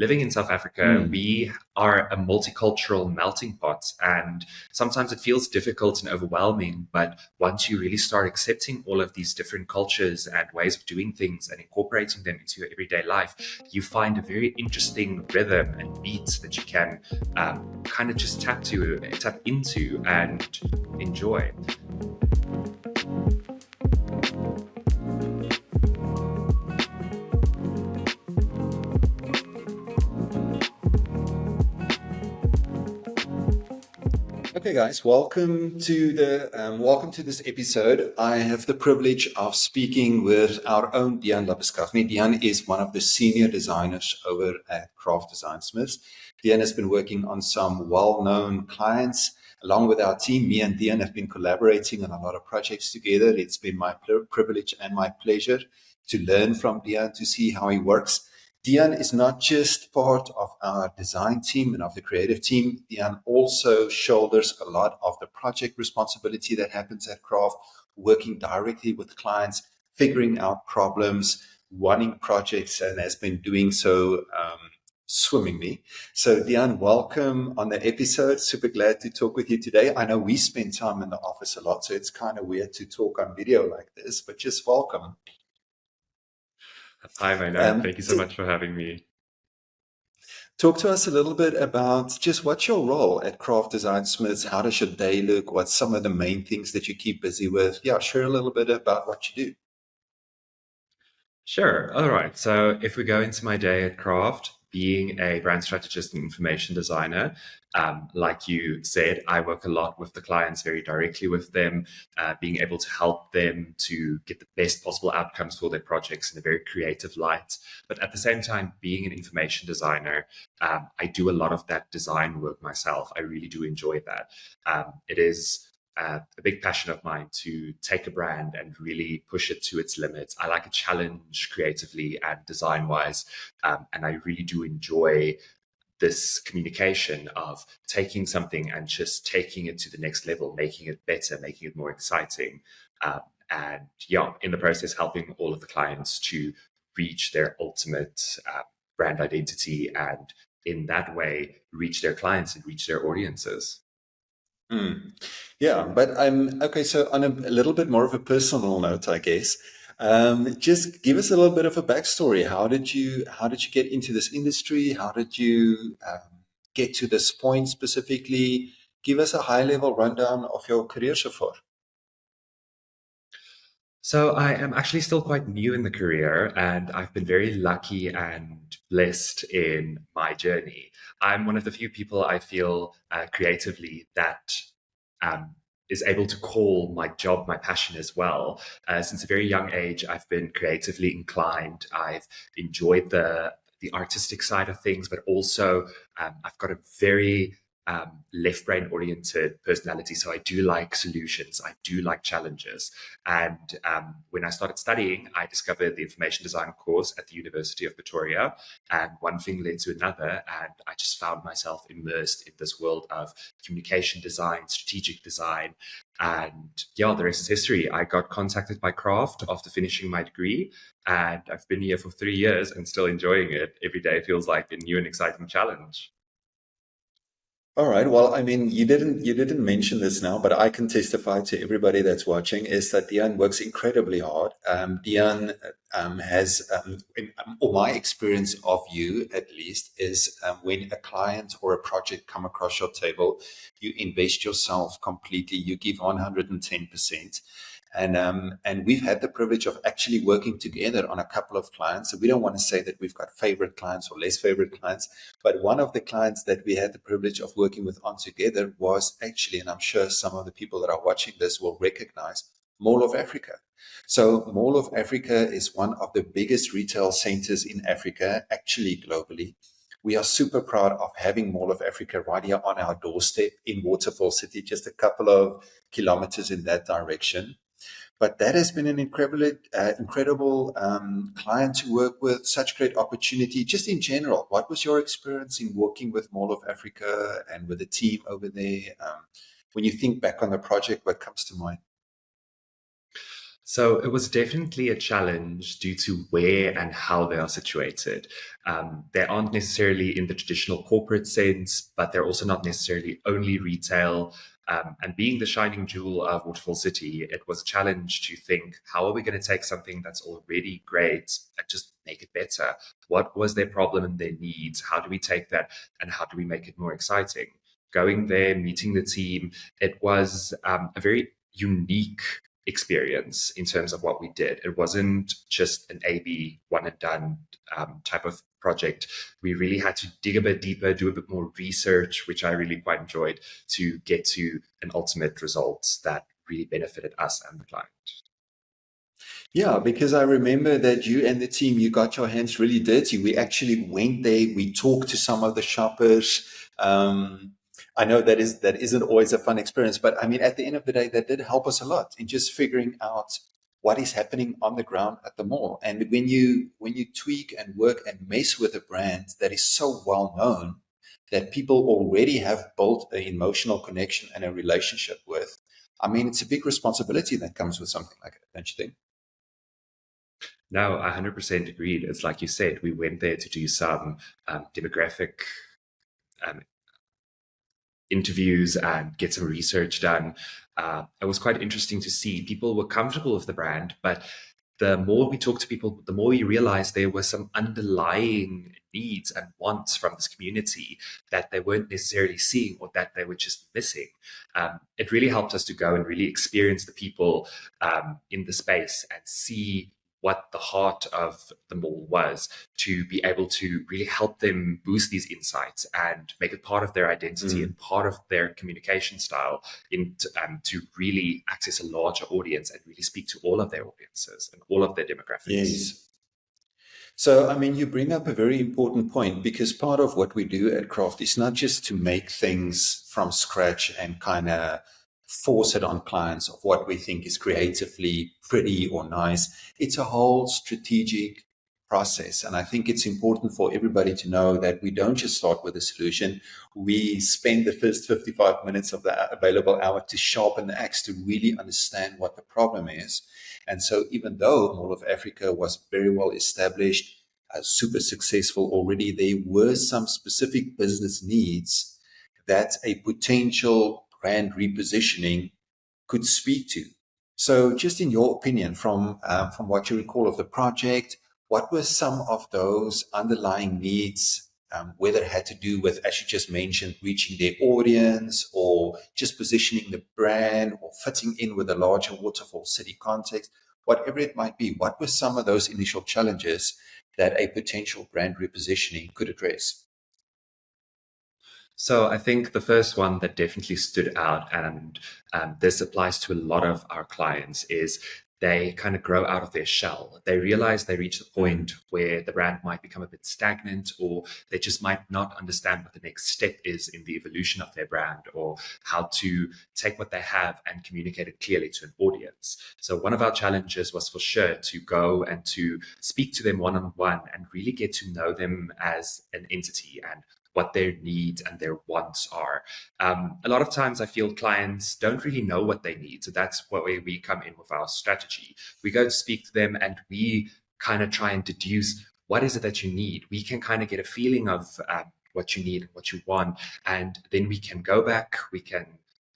living in South Africa, we are a multicultural melting pot, and sometimes it feels difficult and overwhelming. But once you really start accepting all of these different cultures and ways of doing things and incorporating them into your everyday life, you find a very interesting rhythm and beats that you can kind of just tap into and enjoy. Okay, guys, welcome to this episode. I have the privilege of speaking with our own Dian Labuschagne. Dian is one of the senior designers over at KRAFT Designsmiths. Dian has been working on some well-known clients. Along with our team, me and Dian have been collaborating on a lot of projects together. It's been my privilege and my pleasure to learn from Dian, to see how he works. Dian is not just part of our design team and of the creative team. Dian also shoulders a lot of the project responsibility that happens at KRAFT, working directly with clients, figuring out problems, running projects, and has been doing so swimmingly. So Dian, welcome on the episode. Super glad to talk with you today. I know we spend time in the office a lot, so it's kind of weird to talk on video like this, but just welcome. Hi, Maynard. Thank you so much for having me. Talk to us a little bit about just what's your role at KRAFT Designsmiths? How does your day look? What's some of the main things that you keep busy with? Yeah, share a little bit about what you do. Sure. All right. So if we go into my day at KRAFT, being a brand strategist and information designer, like you said, I work a lot with the clients, very directly with them, being able to help them to get the best possible outcomes for their projects in a very creative light. But at the same time, being an information designer, I do a lot of that design work myself. I really do enjoy that. It is a big passion of mine to take a brand and really push it to its limits. I like a challenge creatively and design-wise, and I really do enjoy this communication of taking something and just taking it to the next level, making it better, making it more exciting, and yeah, in the process, helping all of the clients to reach their ultimate brand identity, and in that way, reach their clients and reach their audiences. Yeah, but okay. So on a little bit more of a personal note, I guess, just give us a little bit of a backstory. How did you get into this industry? How did you get to this point specifically? Give us a high level rundown of your career so far. So I am actually still quite new in the career, and I've been very lucky and blessed in my journey. I'm one of the few people I feel creatively that is able to call my job my passion as well. Since a very young age, I've been creatively inclined. I've enjoyed the artistic side of things, but also I've got a very left brain oriented personality. So I do like solutions. I do like challenges. And when I started studying, I discovered the information design course at the University of Pretoria, and one thing led to another. And I just found myself immersed in this world of communication design, strategic design. And yeah, the rest is history. I got contacted by KRAFT after finishing my degree, and I've been here for 3 years and still enjoying it. Every day feels like a new and exciting challenge. All right. Well, I mean, you didn't mention this now, but I can testify to everybody that's watching is that Dian works incredibly hard. Dian has, or my experience of you at least, is when a client or a project come across your table, you invest yourself completely. You give 110%. And we've had the privilege of actually working together on a couple of clients. So we don't want to say that we've got favorite clients or less favorite clients, but one of the clients that we had the privilege of working with on together was actually, and I'm sure some of the people that are watching this will recognize, Mall of Africa. So Mall of Africa is one of the biggest retail centers in Africa, actually globally. We are super proud of having Mall of Africa right here on our doorstep in Waterfall City, just a couple of kilometers in that direction. But that has been an incredible client to work with, such great opportunity. Just in general, what was your experience in working with Mall of Africa and with the team over there? When you think back on the project, what comes to mind? So it was definitely a challenge due to where and how they are situated. They aren't necessarily in the traditional corporate sense, but they're also not necessarily only retail. And being the shining jewel of Waterfall City, it was a challenge to think, how are we going to take something that's already great and just make it better? What was their problem and their needs? How do we take that and how do we make it more exciting? Going there, meeting the team, it was a very unique experience in terms of what we did. It wasn't just an A/B one and done type of project. We really had to dig a bit deeper, do a bit more research, which I really quite enjoyed, to get to an ultimate result that really benefited us and the client. Yeah, because I remember that you and the team, you got your hands really dirty. We actually went there. We talked to some of the shoppers. I know that isn't always a fun experience, but I mean, at the end of the day, that did help us a lot in just figuring out what is happening on the ground at the mall. And when you tweak and work and mess with a brand that is so well known that people already have built an emotional connection and a relationship with, I mean, it's a big responsibility that comes with something like that, don't you think? No, I 100% agreed. It's like you said, we went there to do some demographic um, interviews and get some research done. It was quite interesting to see people were comfortable with the brand, but the more we talked to people, the more we realized there were some underlying needs and wants from this community that they weren't necessarily seeing or that they were just missing. It really helped us to go and really experience the people in the space and see what the heart of the mall was, to be able to really help them boost these insights and make it part of their identity and part of their communication style to really access a larger audience and really speak to all of their audiences and all of their demographics. Yes. So, I mean, you bring up a very important point because part of what we do at KRAFT is not just to make things from scratch and kind of force it on clients of what we think is creatively pretty or nice. It's a whole strategic process. And I think it's important for everybody to know that we don't just start with a solution. We spend the first 55 minutes of the available hour to sharpen the axe to really understand what the problem is. And so even though Mall of Africa was very well established, super successful already, there were some specific business needs that a potential brand repositioning could speak to. So just in your opinion, from what you recall of the project, what were some of those underlying needs, whether it had to do with, as you just mentioned, reaching their audience or just positioning the brand or fitting in with a larger Waterfall City context, whatever it might be, what were some of those initial challenges that a potential brand repositioning could address? So I think the first one that definitely stood out, and this applies to a lot of our clients, is they kind of grow out of their shell. They realize they reach the point where the brand might become a bit stagnant, or they just might not understand what the next step is in the evolution of their brand, or how to take what they have and communicate it clearly to an audience. So one of our challenges was for sure to go and to speak to them one on one and really get to know them as an entity and what their needs and their wants are. A lot of times I feel clients don't really know what they need. So that's where we come in with our strategy. We go to speak to them and we kind of try and deduce, what is it that you need? We can kind of get a feeling of what you need, what you want. And then we can go back, we can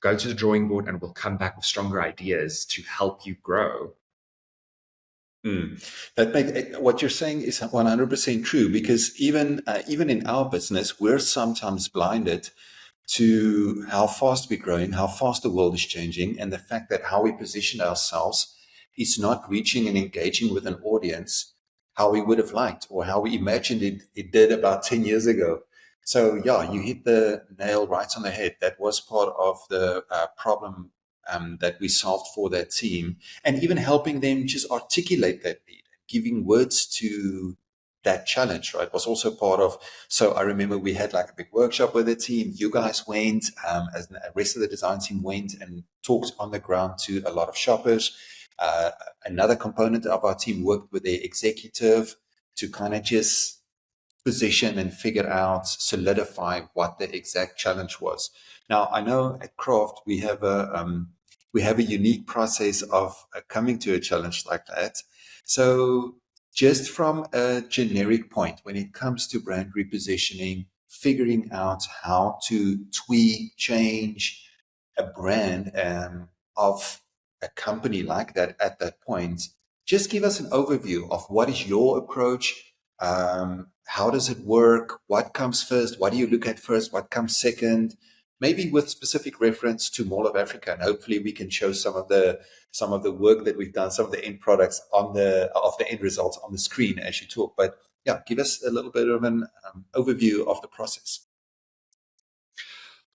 go to the drawing board, and we'll come back with stronger ideas to help you grow. What you're saying is 100% true because even in our business, we're sometimes blinded to how fast we're growing, how fast the world is changing, and the fact that how we position ourselves is not reaching and engaging with an audience how we would have liked or how we imagined it did about 10 years ago. So yeah, you hit the nail right on the head. That was part of the problem that we solved for that team, and even helping them just articulate that need, giving words to that challenge, right, was also part of. So I remember we had like a big workshop with the team. You guys went, as the rest of the design team went and talked on the ground to a lot of shoppers. Another component of our team worked with their executive to kind of just position and figure out, solidify what the exact challenge was. Now, I know at KRAFT we have a unique process of coming to a challenge like that. So just from a generic point, when it comes to brand repositioning, figuring out how to tweak, change a brand of a company like that at that point, just give us an overview of what is your approach, how does it work, what comes first, what do you look at first, what comes second, maybe with specific reference to Mall of Africa, and hopefully we can show some of the work that we've done, some of the end products of the end results on the screen as you talk. But yeah, give us a little bit of an overview of the process.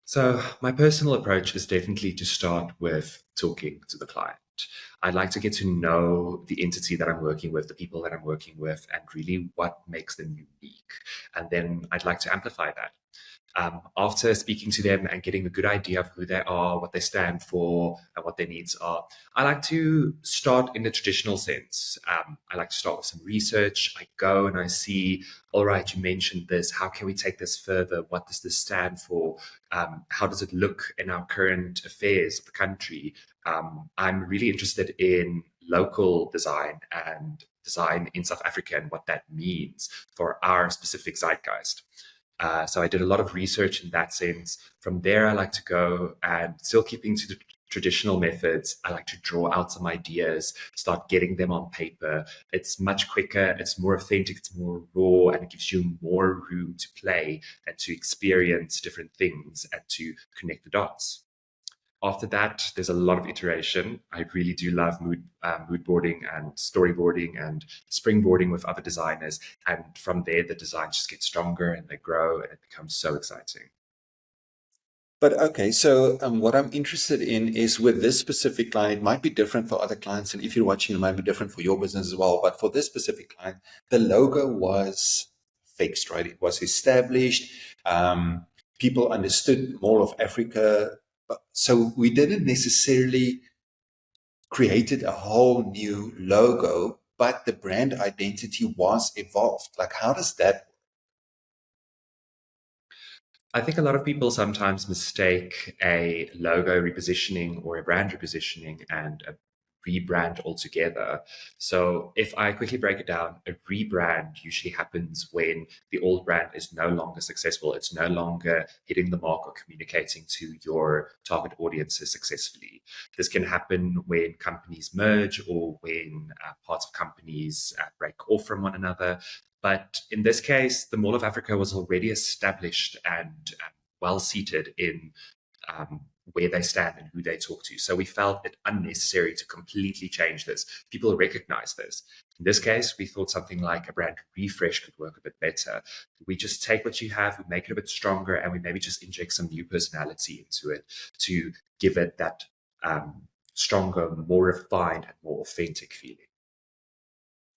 So my personal approach is definitely to start with talking to the client. I'd like to get to know the entity that I'm working with, the people that I'm working with, and really what makes them unique. And then I'd like to amplify that. After speaking to them and getting a good idea of who they are, what they stand for, and what their needs are, I like to start in the traditional sense. I like to start with some research. I go and I see, all right, you mentioned this. How can we take this further? What does this stand for? How does it look in our current affairs of the country? I'm really interested in local design and design in South Africa and what that means for our specific zeitgeist. So I did a lot of research in that sense. From there, I like to go and still keeping to the traditional methods. I like to draw out some ideas, start getting them on paper. It's much quicker, it's more authentic, it's more raw, and it gives you more room to play and to experience different things and to connect the dots. After that, there's a lot of iteration. I really do love mood boarding and storyboarding and springboarding with other designers. And from there, the designs just get stronger and they grow and it becomes so exciting. But okay, so what I'm interested in is with this specific client, it might be different for other clients. And if you're watching, it might be different for your business as well. But for this specific client, the logo was fixed, right? It was established. People understood Mall of Africa. So we didn't necessarily created a whole new logo, but the brand identity was evolved. Like, how does that? I think a lot of people sometimes mistake a logo repositioning or a brand repositioning and a rebrand altogether. So if I quickly break it down, a rebrand usually happens when the old brand is no longer successful. It's no longer hitting the mark or communicating to your target audiences successfully. This can happen when companies merge or when parts of companies break off from one another. But in this case, the Mall of Africa was already established and well seated in where they stand and who they talk to. So we felt it unnecessary to completely change this. People recognize this. In this case, we thought something like a brand refresh could work a bit better. We just take what you have, we make it a bit stronger, and we maybe just inject some new personality into it to give it that stronger, more refined, and more authentic feeling.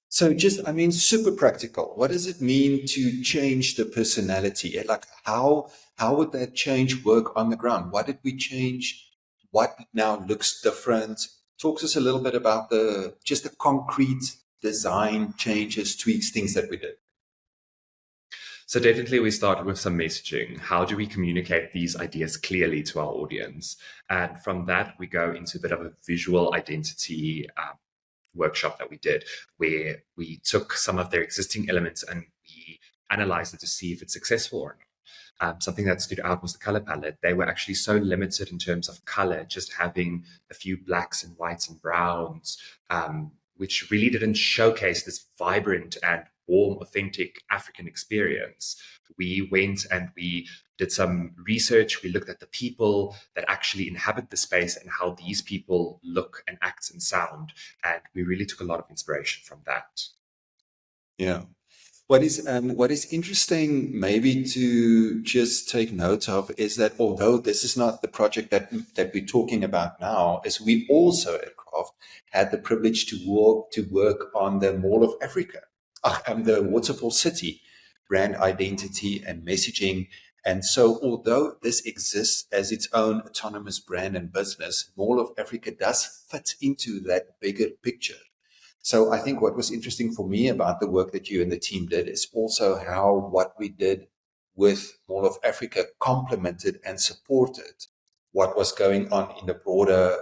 So just, I mean, super practical. What does it mean to change the personality? Like how would that change work on the ground? What did we change? What now looks different? Talk to us a little bit about the concrete design changes, tweaks, things that we did. So definitely we started with some messaging. How do we communicate these ideas clearly to our audience? And from that, we go into a bit of a visual identity workshop that we did, where we took some of their existing elements and we analyzed it to see if it's successful or not. Something that stood out was the color palette. They were actually so limited in terms of color, just having a few blacks and whites and browns, which really didn't showcase this vibrant and warm, authentic African experience. We went and we did some research. We looked at the people that actually inhabit the space and how these people look and act and sound. And we really took a lot of inspiration from that. Yeah. What is interesting maybe to just take note of is that although this is not the project that we're talking about now, is we also at KRAFT had the privilege to work on the Mall of Africa, the Waterfall City brand identity and messaging. And so although this exists as its own autonomous brand and business, Mall of Africa does fit into that bigger picture. So I think what was interesting for me about the work that you and the team did is also how what we did with Mall of Africa complemented and supported what was going on in the broader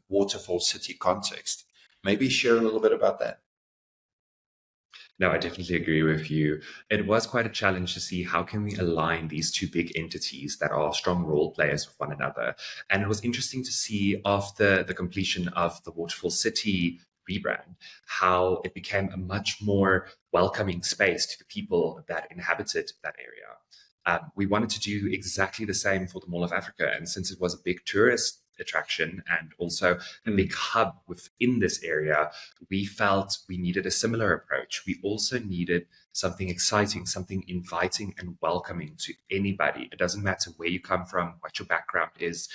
Waterfall city context. Maybe share a little bit about that. No, I definitely agree with you. It was quite a challenge to see how can we align these two big entities that are strong role players with one another. And it was interesting to see after the completion of the Waterfall City rebrand, how it became a much more welcoming space to the people that inhabited that area. We wanted to do exactly the same for the Mall of Africa. And since it was a big tourist attraction and also a big hub within this area, we felt we needed a similar approach. We also needed something exciting, something inviting and welcoming to anybody. It doesn't matter where you come from, what your background is.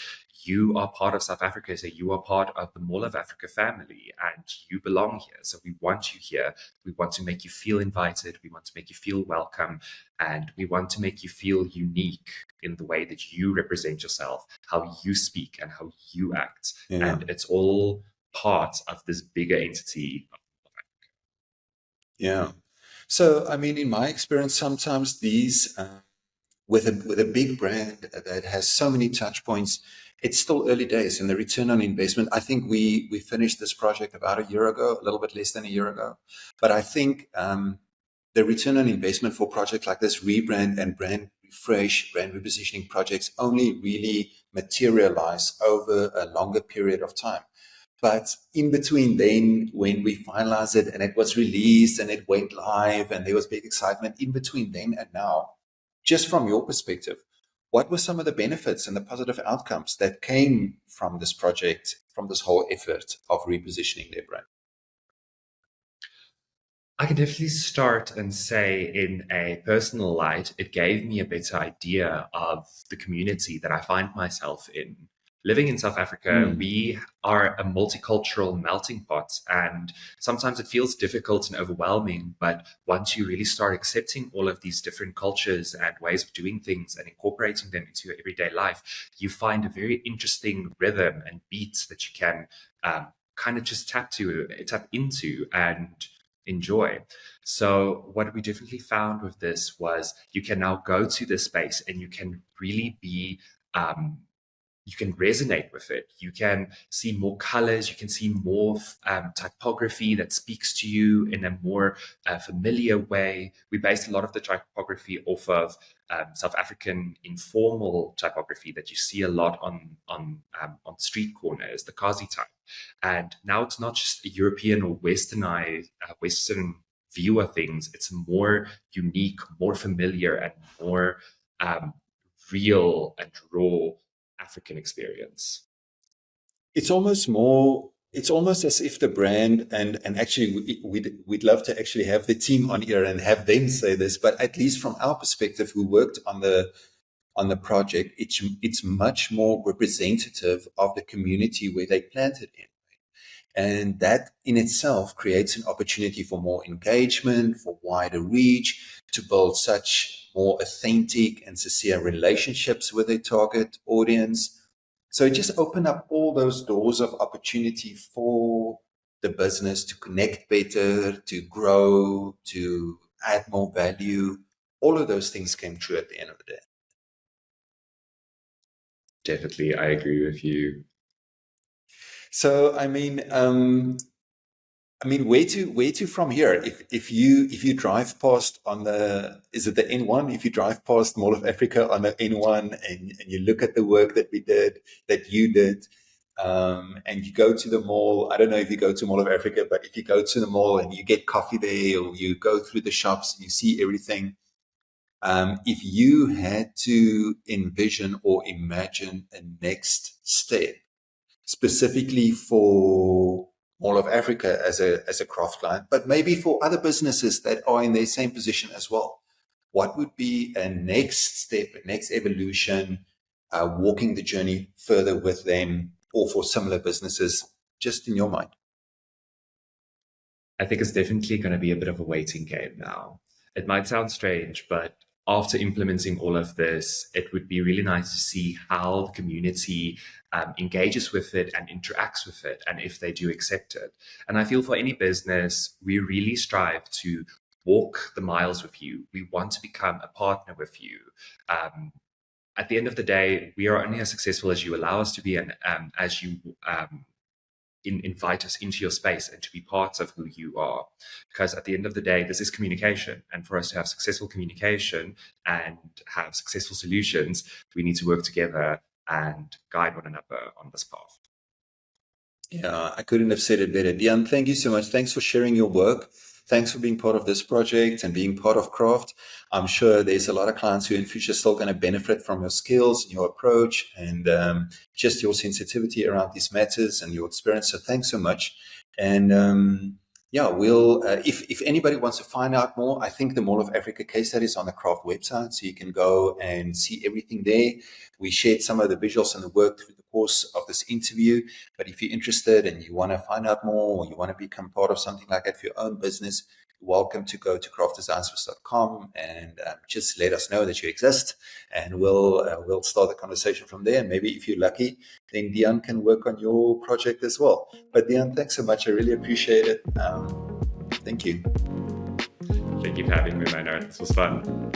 You are part of South Africa, so you are part of the Mall of Africa family and you belong here. So we want you here. We want to make you feel invited. We want to make you feel welcome. And we want to make you feel unique in the way that you represent yourself, how you speak and how you act. Yeah. And it's all part of this bigger entity. Yeah. So, I mean, in my experience, sometimes these, with a big brand that has so many touch points, it's still early days in the return on investment. I think we finished this project about a year ago, a little bit less than a year ago. But I think the return on investment for projects like this rebrand and brand refresh, brand repositioning projects only really materialize over a longer period of time. But in between then, when we finalized it and it was released and it went live and there was big excitement, in between then and now, just from your perspective, what were some of the benefits and the positive outcomes that came from this project, from this whole effort of repositioning their brand? I can definitely start and say, in a personal light, it gave me a better idea of the community that I find myself in. Living in South Africa, we are a multicultural melting pot, and sometimes it feels difficult and overwhelming. But once you really start accepting all of these different cultures and ways of doing things and incorporating them into your everyday life, you find a very interesting rhythm and beats that you can kind of just tap into and enjoy. So what we definitely found with this was you can now go to this space and you can really be you can resonate with it. You can see more colors. You can see more typography that speaks to you in a more familiar way. We based a lot of the typography off of South African informal typography that you see a lot on street corners, the Kazi type. And now it's not just a European or Westernized, Western view of things. It's more unique, more familiar, and more real and raw African experience. It's almost as if the brand, and actually we'd love to actually have the team on here and have them say this, but at least from our perspective, who worked on the project, it's much more representative of the community where they planted in. And that in itself creates an opportunity for more engagement, for wider reach, to build such more authentic and sincere relationships with their target audience. So it just opened up all those doors of opportunity for the business to connect better, to grow, to add more value. All of those things came true at the end of the day. Definitely, I agree with you. So, where to from here? If you drive past on is it the N1? If you drive past Mall of Africa on the N1 and you look at the work that you did, and you go to the mall, I don't know if you go to Mall of Africa, but if you go to the mall and you get coffee there, or you go through the shops and you see everything, if you had to envision or imagine a next step specifically for Mall of Africa as a craft client, but maybe for other businesses that are in their same position as well, what would be a next step, a next evolution, walking the journey further with them, or for similar businesses, just in your mind? I think it's definitely going to be a bit of a waiting game now. It might sound strange, but after implementing all of this, it would be really nice to see how the community engages with it and interacts with it, and if they do accept it. And I feel for any business, we really strive to walk the miles with you. We want to become a partner with you. at the end of the day, we are only as successful as you allow us to be, and as you invite us into your space and to be parts of who you are. Because at the end of the day, this is communication. And for us to have successful communication and have successful solutions, we need to work together and guide one another on this path. Yeah, I couldn't have said it better. Dian, thank you so much. Thanks for sharing your work. Thanks for being part of this project and being part of KRAFT. I'm sure there's a lot of clients who in future are still going to benefit from your skills and your approach and just your sensitivity around these matters and your experience. So thanks so much. And yeah, we'll if anybody wants to find out more, I think the Mall of Africa case study is on the KRAFT website, so you can go and see everything there. We shared some of the visuals and the work through the course of this interview, but if you're interested and you want to find out more or you want to become part of something like that for your own business, you're welcome to go to craftdesignsmiths.com and just let us know that you exist, and we'll start the conversation from there. And maybe if you're lucky, then Dian can work on your project as well. But Dian, thanks so much. I really appreciate it. Thank you. Thank you for having me, Maynard. This was fun.